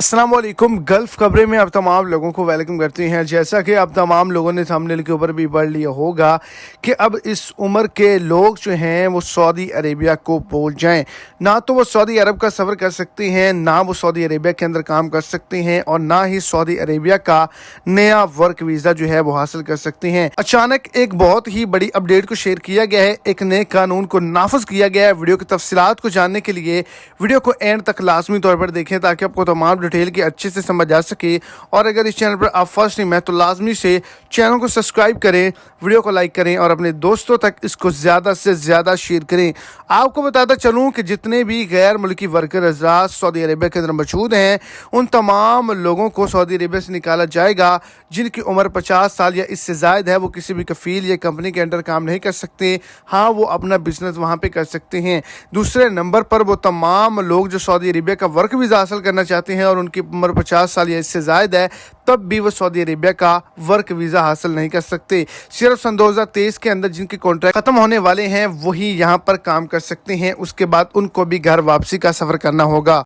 अस्सलाम वालेकुम। गल्फ खबरें में आप तमाम लोगों को वेलकम करते हैं। जैसा कि आप तमाम लोगों ने थंबनेल के ऊपर भी पढ़ लिया होगा कि अब इस उम्र के लोग जो हैं वो सऊदी अरेबिया को पहुंच जाएं। ना तो वो सऊदी अरब का सफ़र कर सकते हैं, ना वो सऊदी अरेबिया के अंदर काम कर सकते हैं, और ना ही सऊदी अरेबिया का नया वर्क वीज़ा जो है वो हासिल कर सकते हैं। अचानक एक बहुत ही बड़ी अपडेट को शेयर किया गया है, एक नए कानून को नाफज किया गया है। वीडियो की तफसीलात को जानने के लिए वीडियो को एंड तक लाजमी तौर पर देखें ताकि आपको तमाम डिटेल की अच्छे से समझ आ सके। और अगर इस चैनल पर आप फर्स्ट टाइम है तो लाजमी से चैनल को सब्सक्राइब करें, वीडियो को लाइक करें और अपने दोस्तों तक इसको ज़्यादा से ज़्यादा शेयर करें। आपको बताता चलूँ कि जितने भी गैर मुल्की वर्कर हज़रात सऊदी अरेबिया के अंदर मौजूद हैं, उन तमाम लोगों को सऊदी अरेबिया से निकाला जाएगा जिनकी उम्र 50 साल या इससे ज़ायद है। वो किसी भी कफ़ील या कंपनी के अंडर काम नहीं कर सकते। हाँ, वो अपना बिजनेस वहाँ पे कर सकते हैं। दूसरे नंबर पर वो तमाम लोग जो सऊदी अरेबिया का वर्क वीज़ा हासिल करना चाहते हैं और उनकी उम्र 50 साल या इससे ज़ायद है, तब भी वो सऊदी अरेबिया का वर्क वीज़ा हासिल नहीं कर सकते। सिर्फ सन 2023 के अंदर जिनके कॉन्ट्रैक्ट ख़त्म होने वाले हैं वही यहाँ पर काम कर सकते हैं। उसके बाद उनको भी घर वापसी का सफ़र करना होगा।